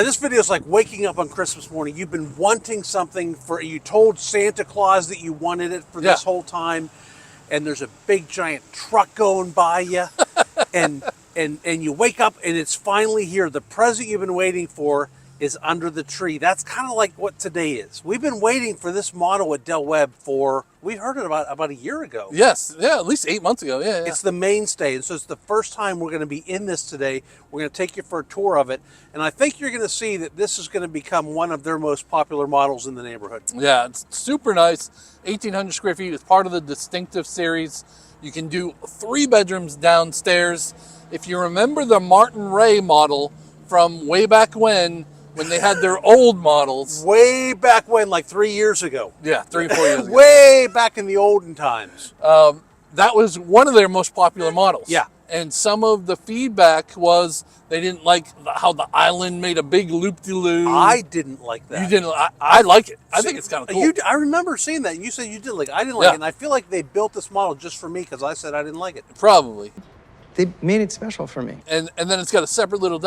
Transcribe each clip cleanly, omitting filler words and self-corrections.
This video is like waking up on Christmas morning. You've been wanting something you told Santa Claus that you wanted it for this whole time, and there's a big giant truck going by you, and you wake up and it's finally here. The present you've been waiting for is under the tree. That's kind of like what today is. We've been waiting for this model at Del Webb we heard it about a year ago. Yes, yeah, at least 8 months ago, yeah. It's the Mainstay, and so it's the first time we're going to be in this today. We're going to take you for a tour of it, and I think you're going to see that this is going to become one of their most popular models in the neighborhood. Yeah, it's super nice. 1,800 square feet. It's part of the distinctive series. You can do 3 bedrooms downstairs. If you remember the Martin Ray model from way back when they had their old models. Way back when, like 3 years ago. Yeah, 3 or 4 years ago. Way back in the olden times. That was one of their most popular models. Yeah. And some of the feedback was they didn't like how the island made a big loop-de-loop. I didn't like that. You didn't? I like it. I think it's kind of cool. I remember seeing that. You said you did like it. I didn't like it. And I feel like they built this model just for me because I said I didn't like it. Probably. They made it special for me. And then it's got a separate little...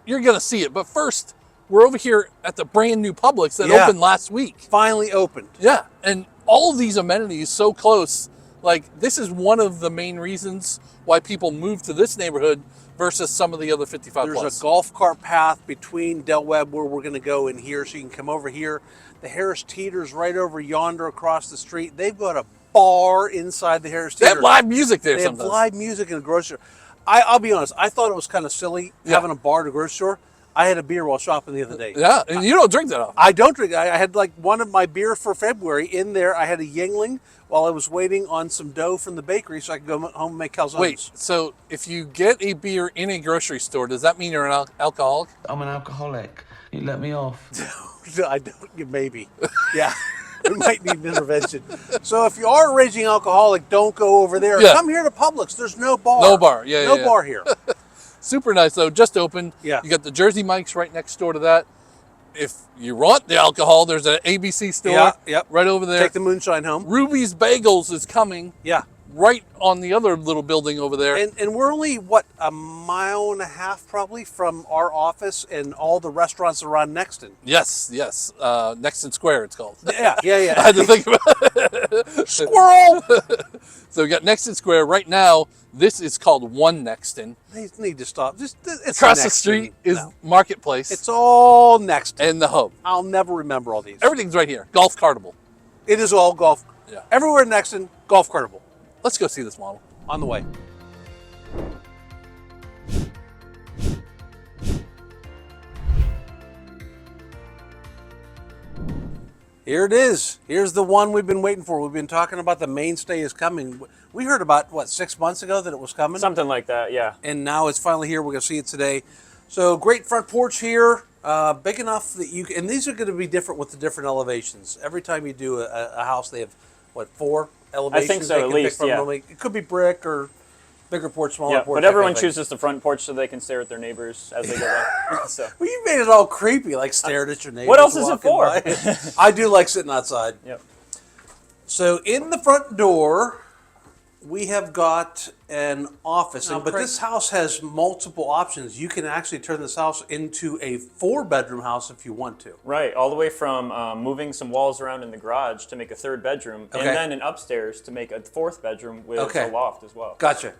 You're going to see it. But first, we're over here at the brand new Publix that opened last week. Finally opened. Yeah. And all of these amenities so close. Like, this is one of the main reasons why people move to this neighborhood versus some of the other 55 plus. There's a golf cart path between Del Webb where we're going to go in here, so you can come over here. The Harris Teeter's right over yonder across the street. They've got a bar inside the Harris Teeter. They have live music there sometimes. They have live music in a grocery store. I'll be honest, I thought it was kind of silly having a bar at a grocery store. I had a beer while shopping the other day. Yeah, and you don't drink that often. I don't drink. I had like one of my beer for February in there. I had a Yingling while I was waiting on some dough from the bakery so I could go home and make calzones. Wait, so if you get a beer in a grocery store, does that mean you're an alcoholic? I'm an alcoholic. You let me off. I don't. Maybe. Yeah. We might need an intervention. So if you are a raging alcoholic, don't go over there. Yeah. Come here to Publix. There's no bar. No bar. No bar here. Super nice, though. Just opened. Yeah. You got the Jersey Mike's right next door to that. If you want the alcohol, there's an ABC store right over there. Take the moonshine home. Ruby's Bagels is coming. Yeah. Right on the other little building over there. And we're only, what, a mile and a half probably from our office and all the restaurants around Nexton. Yes. Nexton Square, it's called. Yeah. I had to think about it. Squirrel! So we got Nexton Square. Right now, this is called One Nexton. They need to stop. It's across Nexton. the street is Marketplace. It's all Nexton. And the Hub. I'll never remember all these. Everything's right here. Golf Cartable. It is all golf. Yeah. Everywhere in Nexton, golf cartable. Let's go see this model. On the way. Here it is. Here's the one we've been waiting for. We've been talking about the Mainstay is coming. We heard about, what, 6 months ago that it was coming? Something like that, yeah. And now it's finally here. We're going to see it today. So great front porch here. Big enough that you can, and these are going to be different with the different elevations. Every time you do a house, they have, what, 4 elevations? I think so, at least, yeah. It could be brick or bigger porch, smaller porch. But everyone chooses the front porch so they can stare at their neighbors as they go by. So. Well, you made it all creepy, like stared at your neighbors. What else is it for? I do like sitting outside. Yep. So in the front door, we have got an office, but this house has multiple options. You can actually turn this house into a 4-bedroom house if you want to. Right, all the way from moving some walls around in the garage to make a 3rd bedroom, and then an upstairs to make a 4th bedroom with a loft as well. Gotcha.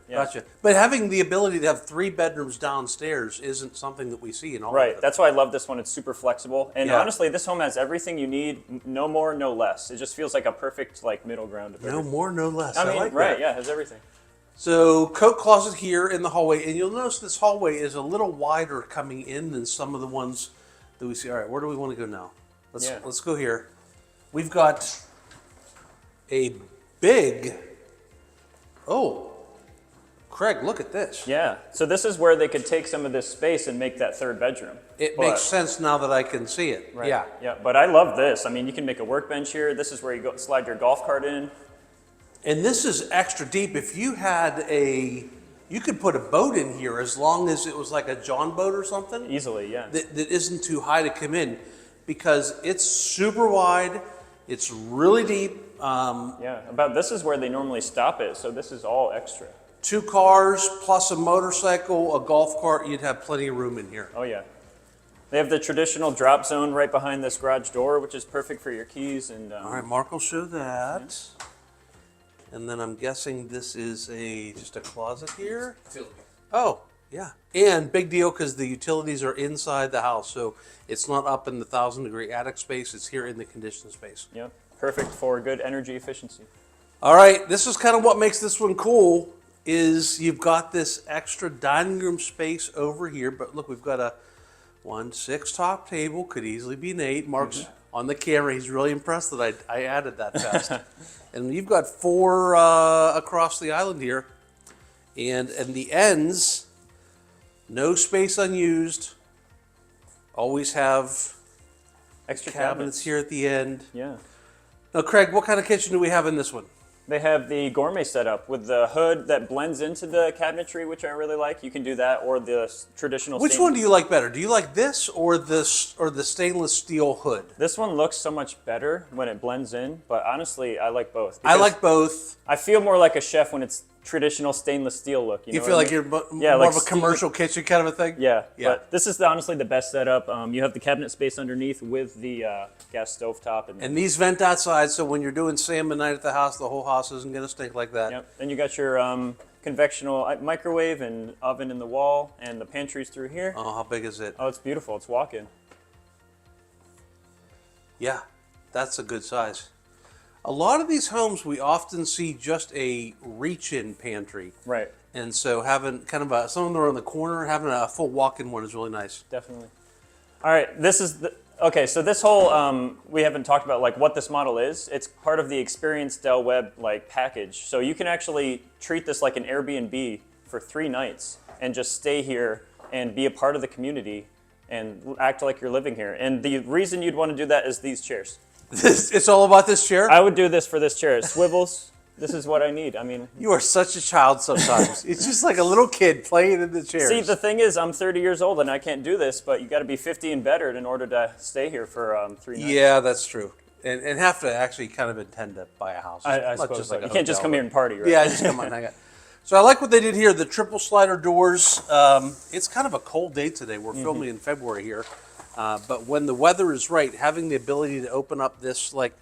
But having the ability to have 3 bedrooms downstairs isn't something that we see in all of Right, it. that's why I love this one. It's super flexible, and honestly, this home has everything you need, no more, no less. It just feels like a perfect middle ground of everything. No more, no less. I mean, like right, that. yeah, it has everything. So coat closet here in the hallway, and you'll notice this hallway is a little wider coming in than some of the ones that we see. All right, where do we want to go now? Let's go here. We've got a big, Craig, look at this. Yeah, so this is where they could take some of this space and make that 3rd bedroom. It makes sense now that I can see it. Right. Yeah. Yeah, but I love this. I mean, you can make a workbench here. This is where you go slide your golf cart in. And this is extra deep. If you had you could put a boat in here as long as it was like a John boat or something. Easily, yeah. That isn't too high to come in because it's super wide. It's really deep. This is where they normally stop it. So this is all extra. 2 cars plus a motorcycle, a golf cart. You'd have plenty of room in here. Oh, yeah. They have the traditional drop zone right behind this garage door, which is perfect for your keys. And All right, Mark will show that. And then I'm guessing this is just a closet here. Oh, yeah. And big deal because the utilities are inside the house, so it's not up in the 1,000-degree attic space. It's here in the conditioned space. Yep, perfect for good energy efficiency. All right, this is kind of what makes this one cool. Is you've got this extra dining room space over here, but look, we've got a 1-6 top table. Could easily be an 8. Mark's on the camera. He's really impressed that I added that fast. And you've got 4 across the island here. And the ends, no space unused. Always have Extra cabinets here at the end. Yeah. Now, Craig, what kind of kitchen do we have in this one? They have the gourmet setup with the hood that blends into the cabinetry, which I really like. You can do that, or the traditional. Which one do you like better? Do you like this or the stainless steel hood? This one looks so much better when it blends in, but honestly, I like both. I like both. I feel more like a chef when it's traditional stainless steel look. You feel like you're more of a commercial kitchen kind of a thing? Yeah. But this is honestly the best setup. You have the cabinet space underneath with the gas stove top. And these vent outside, so when you're doing salmon night at the house, the whole house isn't going to stink like that. Yep. Then you got your convectional microwave and oven in the wall, and the pantry's through here. Oh, how big is it? Oh, it's beautiful. It's walk-in. Yeah, that's a good size. A lot of these homes, we often see just a reach-in pantry. Right. And so having kind of some of them are in the corner, having a full walk-in one is really nice. Definitely. All right, this is okay, so this whole, we haven't talked about like what this model is. It's part of the Experience Del Webb like package. So you can actually treat this like an Airbnb for 3 nights and just stay here and be a part of the community and act like you're living here. And the reason you'd want to do that is these chairs. It's all about this chair? I would do this for this chair. It swivels. This is what I need. I mean, you are such a child sometimes. It's just like a little kid playing in the chairs. See, the thing is, I'm 30 years old and I can't do this, but you got to be 50 and better in order to stay here for 3 nights. Yeah, that's true. And have to actually kind of intend to buy a house. I suppose just so. like You can't just come here and party, right? Yeah, just come on. Hang on. So I like what they did here. The triple slider doors. It's kind of a cold day today. We're filming in February here. But when the weather is right, having the ability to open up this like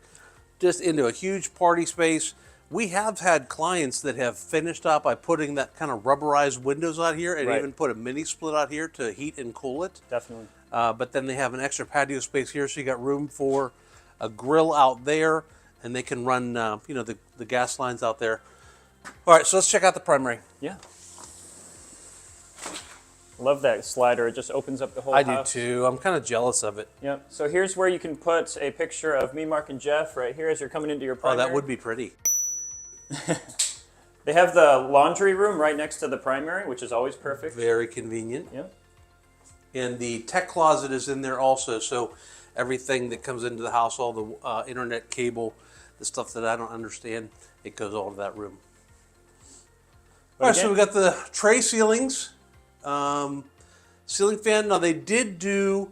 just into a huge party space. We have had clients that have finished up by putting that kind of rubberized windows out here and even put a mini split out here to heat and cool it. Definitely. But then they have an extra patio space here, so you got room for a grill out there, and they can run the gas lines out there. All right, so let's check out the primary. Yeah. Love that slider. It just opens up the whole I house. do too. I'm kind of jealous of it. Yep. So here's where you can put a picture of me, Mark, and Jeff right here as you're coming into your primary. Oh, that would be pretty. They have the laundry room right next to the primary, which is always perfect. Very convenient. Yep. And the tech closet is in there also, so everything that comes into the house, all the internet cable, the stuff that I don't understand, it goes all to that room. All right, so we got the tray ceilings. Ceiling fan. Now they did do.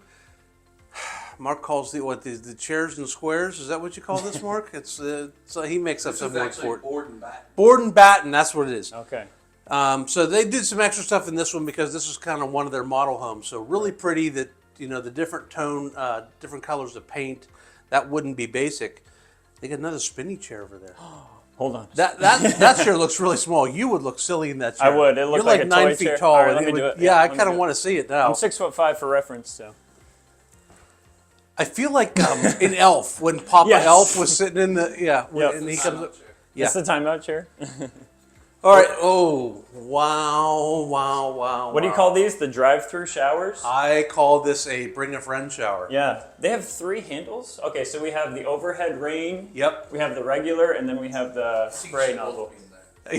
Mark calls the chairs and squares. Is that what you call this, Mark? It's so he makes up some word for it. Board and batten. Board and batten. That's what it is. Okay. So they did some extra stuff in this one because this is kind of one of their model homes. So really pretty that the different tone, different colors of paint. That wouldn't be basic. They got another spinny chair over there. Hold on. That chair looks really small. You would look silly in that chair. I would. It looks You're like a 9 toy feet chair. tall. All right, and let me do it. Yeah, I let me kind of do want to see it now. I'm 6'5" for reference, so. I feel like in Elf when Papa Yes. Elf was sitting in the Yep. and he comes up. It's the timeout chair. All right. Oh, wow. What do you call these? The drive-through showers? I call this a bring a friend shower. Yeah. They have 3 handles. Okay, so we have the overhead rain. Yep. We have the regular, and then we have the spray nozzle. I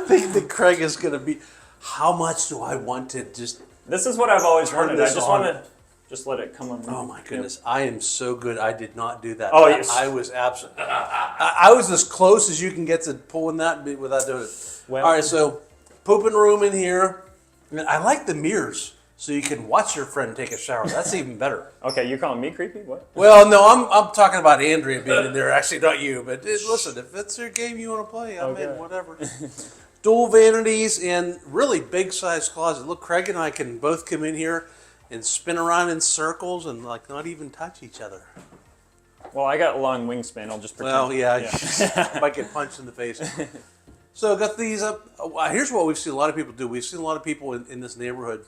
think that Craig is going to be. How much do I want to just? This is what I've always Turn wanted. I this just on. want to just let it come on. Oh my goodness! I am so good. I did not do that. Oh, yes. I was absolutely. I was as close as you can get to pulling that without doing it. Well- All right, so pooping room in here. And I like the mirrors, so you can watch your friend take a shower. That's even better. Okay, you're calling me creepy? What? Well, no, I'm talking about Andrea being in there. Actually, not you. But listen, if it's your game you want to play, I'm in. Whatever. Dual vanities and really big size closet. Look, Craig and I can both come in here. and spin around in circles and like not even touch each other. Well, I got a long wingspan. I'll just pretend. Well, yeah. Might get punched in the face. So got these up. Here's what we've seen a lot of people do. We've seen a lot of people in this neighborhood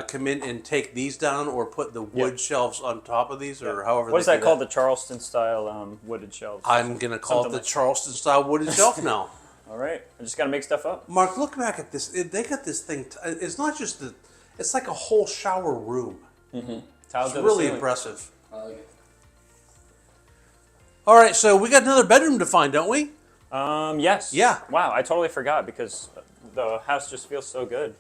come in and take these down or put the wood shelves on top of these or however. What is that called? The Charleston style wooded shelves. I'm gonna call it the Charleston style wooded shelf now. All right, I just gotta make stuff up. Mark, look back at this. They got this thing. It's not just the. It's like a whole shower room. Mm-hmm. It's really impressive. I like it. All right, so we got another bedroom to find, don't we? Yes. Yeah. Wow, I totally forgot because the house just feels so good.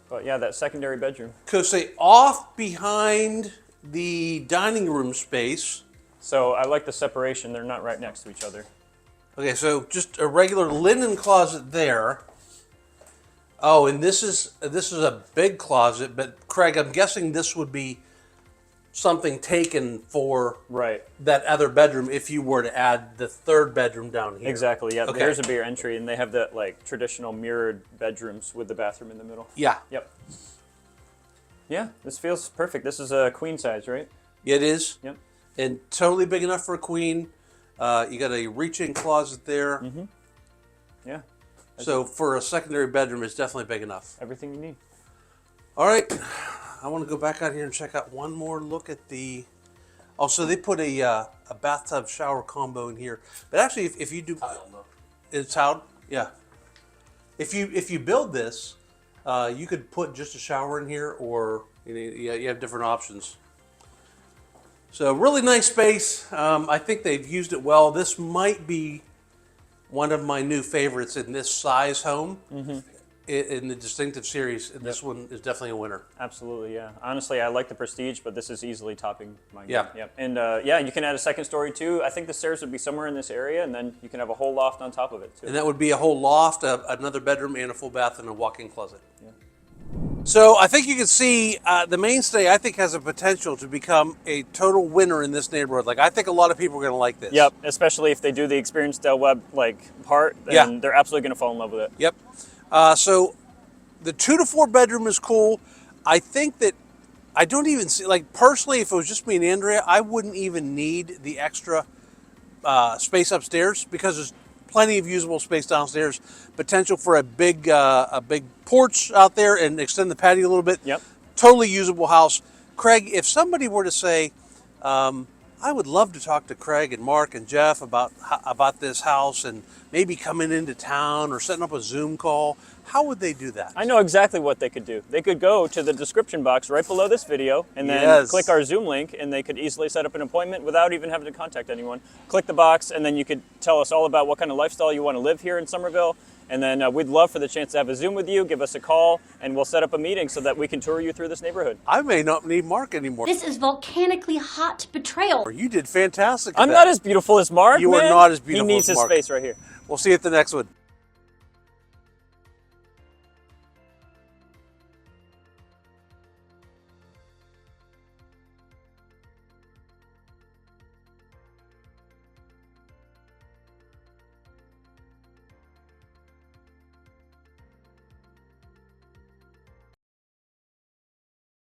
But yeah, that secondary bedroom. Because say off behind the dining room space. So I like the separation. They're not right next to each other. Okay, so just a regular linen closet there. Oh, and this is a big closet, but Craig, I'm guessing this would be something taken for that other bedroom if you were to add the third bedroom down here. Exactly, yeah. Okay. There's a bigger entry, and they have the like traditional mirrored bedrooms with the bathroom in the middle. Yeah. Yep. Yeah, this feels perfect. This is a queen size, right? It is. Yep. And totally big enough for a queen. You got a reach-in closet there. Mm-hmm. Yeah. So for a secondary bedroom, it's definitely big enough. Everything you need. All right. I want to go back out here and check out one more look at the. Oh, so they put a bathtub shower combo in here. But actually, if you do, it's tiled. Yeah. If you build this, you could put just a shower in here, or you have different options. So really nice space. I think they've used it well. This might be one of my new favorites in this size home. Mm-hmm. In the distinctive series, this one is definitely a winner. Absolutely, yeah. Honestly, I like the Prestige, but this is easily topping my game. Yeah. Yep. And yeah, you can add a second story too. I think the stairs would be somewhere in this area, and then you can have a whole loft on top of it too. And that would be a whole loft, another bedroom, and a full bath, and a walk-in closet. Yeah. So I think you can see the Mainstay, I think, has a potential to become a total winner in this neighborhood. Like, I think a lot of people are going to like this. Yep, especially if they do the Experience Del Webb part, then they're absolutely going to fall in love with it. Yep. So the 2 to 4 bedroom is cool. I think that I don't even see, like, personally, if it was just me and Andrea, I wouldn't even need the extra space upstairs because there's plenty of usable space downstairs. Potential for a big porch out there and extend the patio a little bit. Yep. Totally usable house. Craig, if somebody were to say, I would love to talk to Craig and Mark and Jeff about this house and maybe coming into town or setting up a Zoom call, how would they do that? I know exactly what they could do. They could go to the description box right below this video and then click our Zoom link, and they could easily set up an appointment without even having to contact anyone. Click the box, and then you could tell us all about what kind of lifestyle you want to live here in Somerville. And then we'd love for the chance to have a Zoom with you. Give us a call, and we'll set up a meeting so that we can tour you through this neighborhood. I may not need Mark anymore. This is volcanically hot betrayal. You did fantastic. I'm not as beautiful as Mark. You are not as beautiful as Mark. He needs his space right here. We'll see you at the next one.